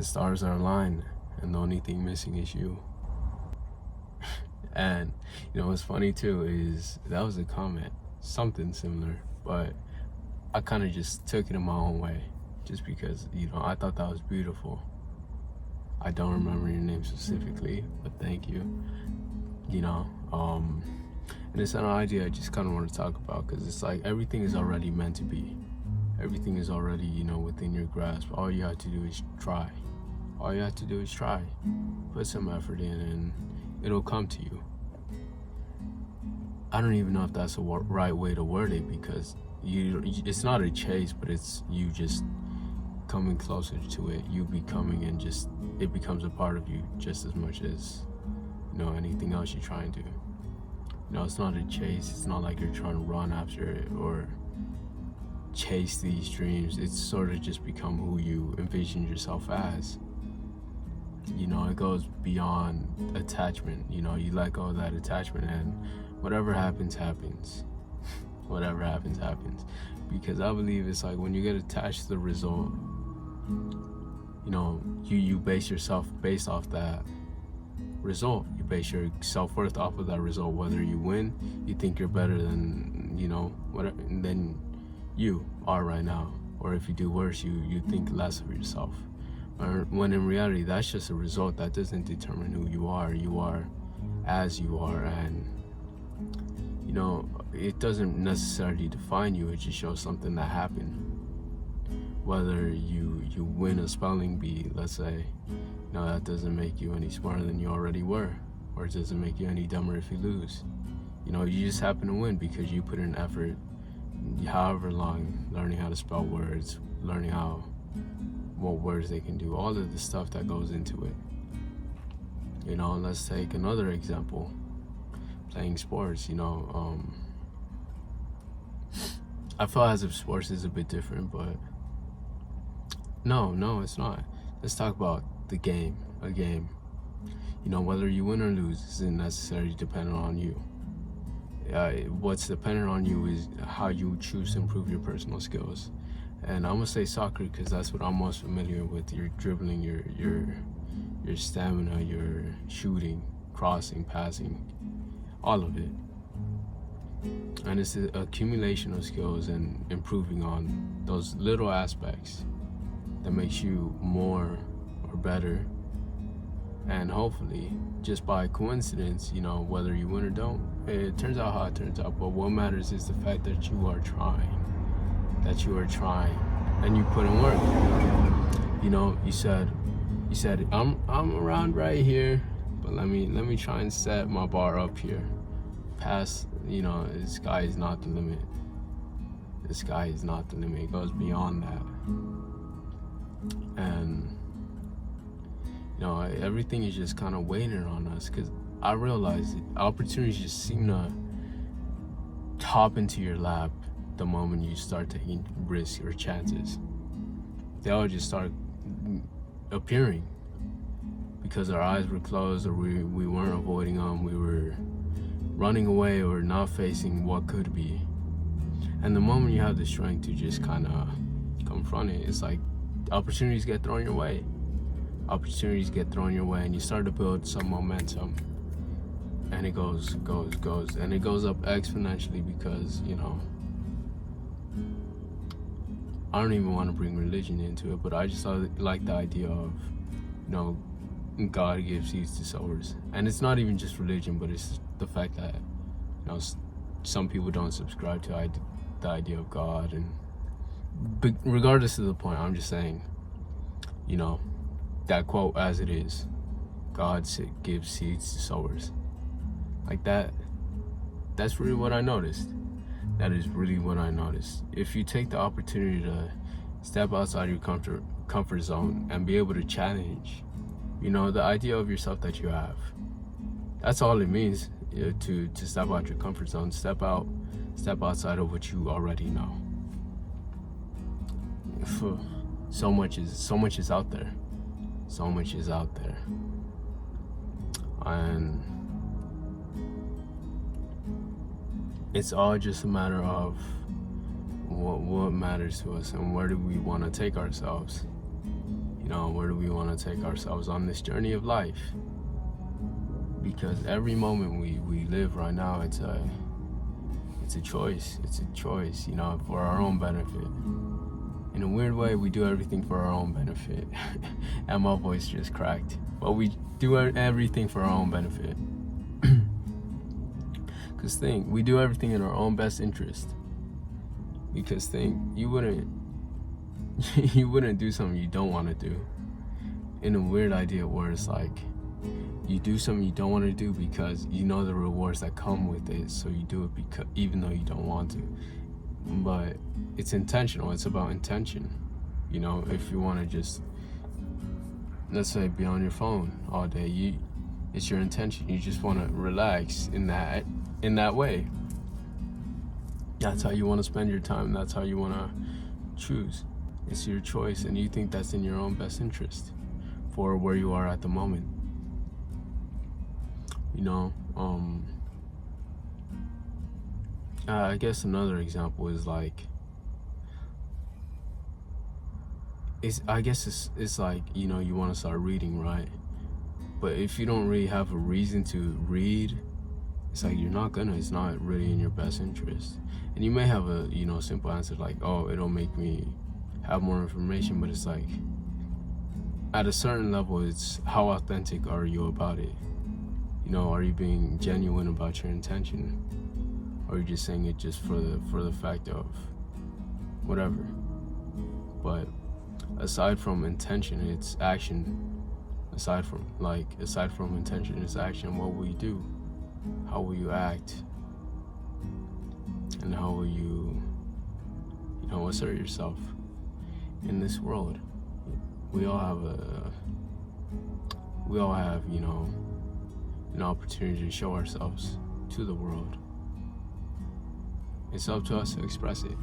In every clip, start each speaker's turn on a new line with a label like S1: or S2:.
S1: The stars are aligned, and the only thing missing is you. And what's funny too is that was a comment, something similar, but I kind of just took it in my own way, just because I thought that was beautiful. I don't remember your name specifically, but thank you. And it's an idea I just kind of want to talk about, because it's like everything is already meant to be. Everything is already within your grasp. All you have to do is try. All you have to do is try. Put some effort in, and it'll come to you. I don't even know if that's the right way to word it, because it's not a chase, but it's you just coming closer to it, you becoming, and just it becomes a part of you just as much as anything else you try and do. It's not a chase. It's not like you're trying to run after it or chase these dreams. It's sort of just become who you envision yourself as. It goes beyond attachment. You let go of that attachment, and whatever happens, happens. Whatever happens, happens. Because I believe it's like when you get attached to the result, you base yourself based off that result. You base your self-worth off of that result. Whether you win, you think you're better than whatever than you are right now, or if you do worse, you think less of yourself. When in reality, that's just a result. That doesn't determine who you are. You are as you are, and it doesn't necessarily define you. It just shows something that happened. Whether you win a spelling bee, let's say, that doesn't make you any smarter than you already were, or it doesn't make you any dumber if you lose. You just happen to win because you put in effort, however long, learning how to spell words, learning what words they can do, all of the stuff that goes into it. Let's take another example, playing sports. I feel as if sports is a bit different, but no, it's not. Let's talk about the game. A game, whether you win or lose isn't necessarily dependent on you. What's dependent on you is how you choose to improve your personal skills. And I'm gonna say soccer because that's what I'm most familiar with. Your dribbling, your stamina, your shooting, crossing, passing, all of it. And it's the accumulation of skills and improving on those little aspects that makes you more or better. And hopefully, just by coincidence, whether you win or don't, it turns out how it turns out. But what matters is the fact that you are trying. And you put in work. You said I'm around right here, but let me try and set my bar up here. Past, the sky is not the limit. The sky is not the limit. It goes beyond that. And everything is just kind of waiting on us, because I realize opportunities just seem to hop into your lap the moment you start taking risks or chances. They all just start appearing because our eyes were closed, or we weren't avoiding them. We were running away or not facing what could be. And the moment you have the strength to just kind of confront it, it's like opportunities get thrown your way. And you start to build some momentum, and it goes, and it goes up exponentially, because I don't even want to bring religion into it, but I just like the idea of God gives seeds to sowers. And it's not even just religion, but it's the fact that some people don't subscribe to the idea of God. But regardless of the point, I'm just saying, that quote as it is, God gives seeds to sowers. Like that's really what I noticed. That is really what I noticed. If you take the opportunity to step outside your comfort zone and be able to challenge, the idea of yourself that you have, that's all it means, to step out your comfort zone, step outside of what you already know. So much is out there. And it's all just a matter of what matters to us and where do we want to take ourselves. Where do we want to take ourselves on this journey of life? Because every moment we live right now, it's a choice. It's a choice, for our own benefit. In a weird way, we do everything for our own benefit. And my voice just cracked. But we do everything for our own benefit. Because we do everything in our own best interest. Because you wouldn't do something you don't want to do. In a weird idea where it's like, you do something you don't want to do because you know the rewards that come with it, so you do it even though you don't want to. But it's intentional. It's about intention. If you want to just, let's say, be on your phone all day, it's your intention. You just want to relax in that way. That's how you want to spend your time. That's how you want to choose. It's your choice, and you think that's in your own best interest for where you are at the moment. I guess another example is like, it's like, you want to start reading, right? But if you don't really have a reason to read, it's like it's not really in your best interest. And you may have a, simple answer like, oh, it'll make me have more information, but it's like, at a certain level, it's how authentic are you about it? Are you being genuine about your intention? Or are you just saying it just for the fact of whatever? But aside from intention, it's action. Aside from intention, it's action. What will you do? How will you act? And how will you, assert yourself in this world? We all have an opportunity to show ourselves to the world. It's up to us to express it.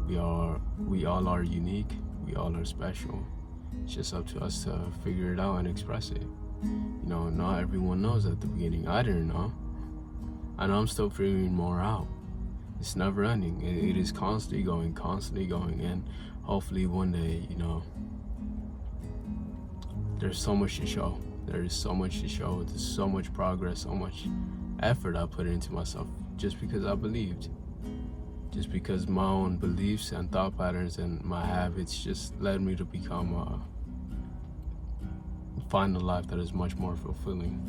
S1: We all are unique. We all are special. It's just up to us to figure it out and express it. Not everyone knows at the beginning. I didn't know. I know I'm still figuring more out. It's never ending. It is constantly going, and hopefully one day, there's so much to show. There is so much to show. There's so much progress, so much effort I put into myself just because I believed. Just because my own beliefs and thought patterns and my habits just led me to find a life that is much more fulfilling.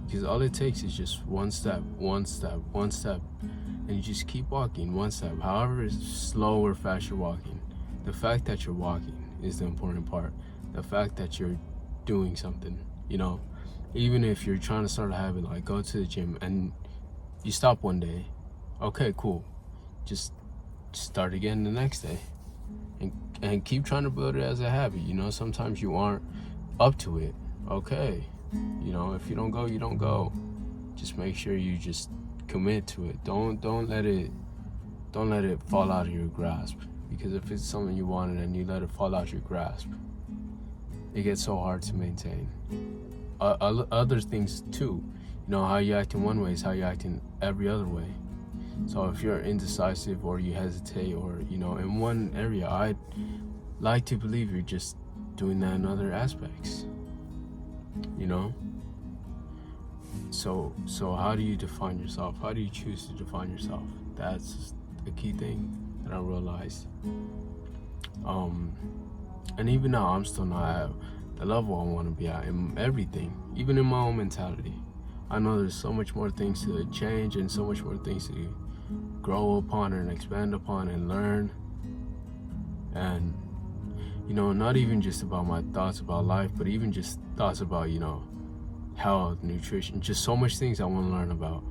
S1: Because all it takes is just one step, and you just keep walking one step, however slow or fast you're walking. The fact that you're walking is the important part. The fact that you're doing something, even if you're trying to start a habit, like go to the gym and you stop one day, okay, cool, just start again the next day, and keep trying to build it as a habit. Sometimes you aren't up to it, okay, if you don't go, you don't go. Just make sure you just commit to it. Don't let it fall out of your grasp, because if it's something you wanted and you let it fall out your grasp, it gets so hard to maintain. Other things too, how you act in one way is how you act in every other way. So if you're indecisive or you hesitate or in one area, I'd like to believe you're just doing that in other aspects. So how do you define yourself? How do you choose to define yourself? That's a key thing that I realized. And even now, I'm still not at the level I want to be at in everything, even in my own mentality. I know there's so much more things to change and so much more things to grow upon and expand upon and learn. And, not even just about my thoughts about life, but even just thoughts about, health, nutrition, just so much things I want to learn about.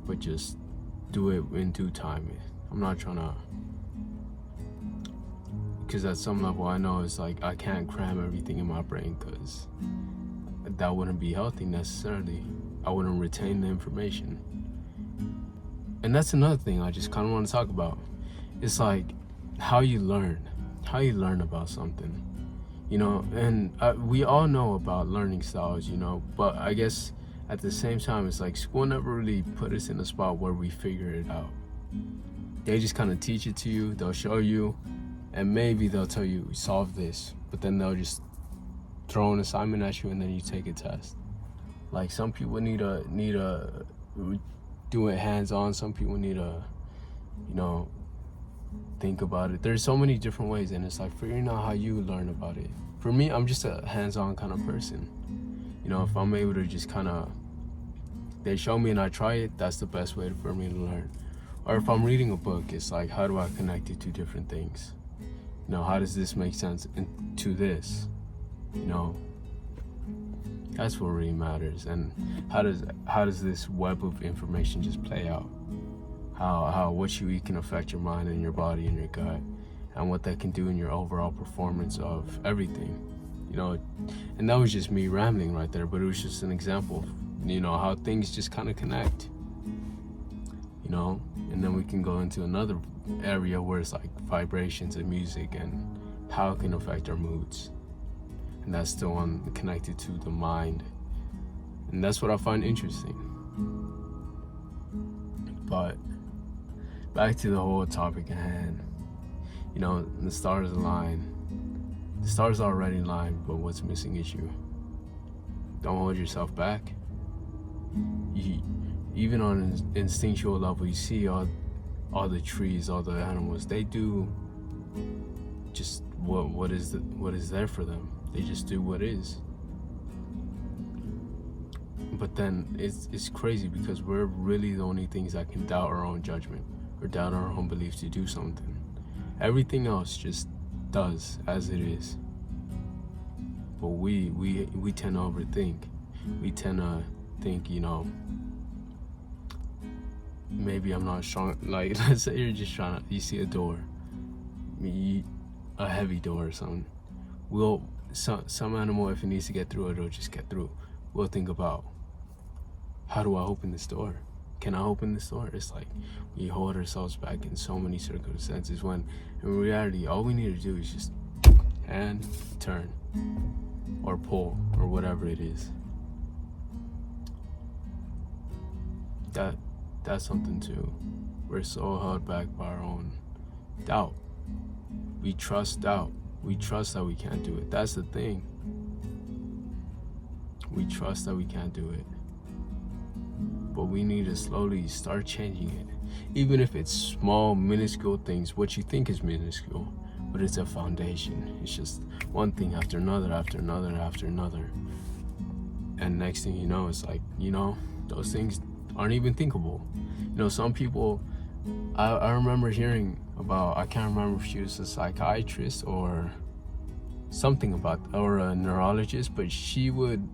S1: But just do it in due time. I'm not trying to, because at some level I know it's like I can't cram everything in my brain, because that wouldn't be healthy necessarily. I wouldn't retain the information. And that's another thing I just kind of want to talk about. It's like how you learn about something, and we all know about learning styles, but I guess at the same time, it's like school never really put us in a spot where we figure it out. They just kind of teach it to you, they'll show you, and maybe they'll tell you solve this, but then they'll just throw an assignment at you and then you take a test. Like some people need a do it hands-on. Some people need a, think about it. There's so many different ways, and it's like figuring out how you learn about it. For me, I'm just a hands-on kind of person. If I'm able to just kind of, they show me and I try it, that's the best way for me to learn. Or if I'm reading a book, it's like, how do I connect it to different things? How does this make sense to this? That's what really matters. And how does this web of information just play out? How what you eat can affect your mind and your body and your gut, and what that can do in your overall performance of everything. And that was just me rambling right there, but it was just an example of, how things just kind of connect. And then we can go into another area where it's like vibrations and music and how it can affect our moods. And that's the one connected to the mind. And that's what I find interesting. But back to the whole topic at hand. The stars align. The stars are already aligned, but what's missing is you. Don't hold yourself back. Even on an instinctual level, you see all the trees, all the animals. They do just what is there for them. They just do what is. But then it's crazy because we're really the only things that can doubt our own judgment or doubt our own belief to do something. Everything else just does as it is. But we tend to overthink. We tend to think, maybe I'm not strong. Like, let's say you see a door, a heavy door or something. Some animal, if it needs to get through, it'll just get through. We'll think about, how do I open this door? Can I open this door? It's like we hold ourselves back in so many circumstances when in reality, all we need to do is just hand, turn, or pull, or whatever it is. That's something too. We're so held back by our own doubt. We trust doubt. We trust that we can't do it. That's the thing. We trust that we can't do it. But we need to slowly start changing it. Even if it's small, minuscule things, what you think is minuscule, but it's a foundation. It's just one thing after another, after another, after another. And next thing you know, it's like, those things aren't even thinkable. Some people, I remember hearing about, I can't remember if she was a psychiatrist or something or a neurologist, but she would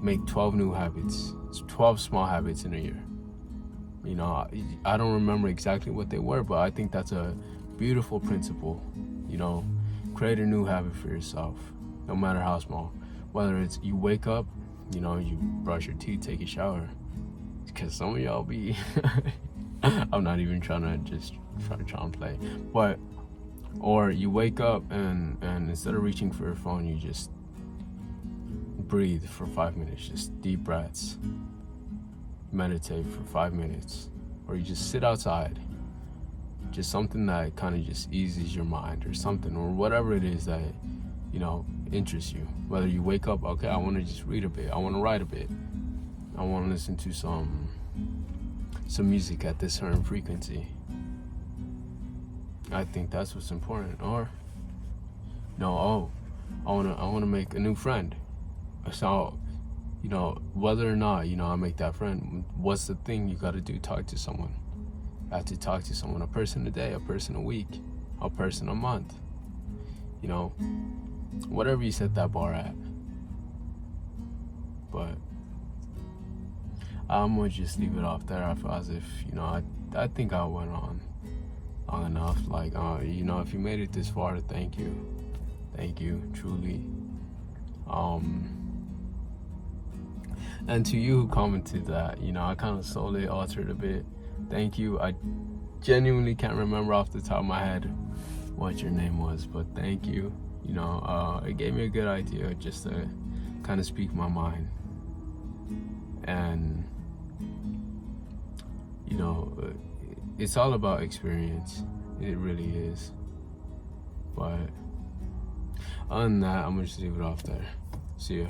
S1: make 12 new habits, 12 small habits in a year. I don't remember exactly what they were, but I think that's a beautiful principle. Create a new habit for yourself, no matter how small. Whether it's you wake up, you brush your teeth, take a shower. Because some of y'all be, I'm not even trying to play, but, or you wake up and instead of reaching for your phone, you just breathe for 5 minutes, just deep breaths, meditate for 5 minutes, or you just sit outside, just something that kind of just eases your mind or something, or whatever it is that, interests you. Whether you wake up, okay, I want to just read a bit, I want to write a bit, I want to listen to some music at this certain frequency. I think that's what's important. Or I want to make a new friend. So, whether or not, I make that friend, what's the thing you got to do? Talk to someone. I have to talk to someone, a person a day, a person a week, a person a month. Whatever you set that bar at. But I'm gonna just leave it off there. I feel as if, I think I went on long enough. Like, if you made it this far, thank you, truly. And to you who commented that, I kind of slowly altered a bit. Thank you. I genuinely can't remember off the top of my head what your name was, but thank you. It gave me a good idea just to kind of speak my mind. And it's all about experience. It really is. But other than that, I'm gonna just leave it off there. See ya.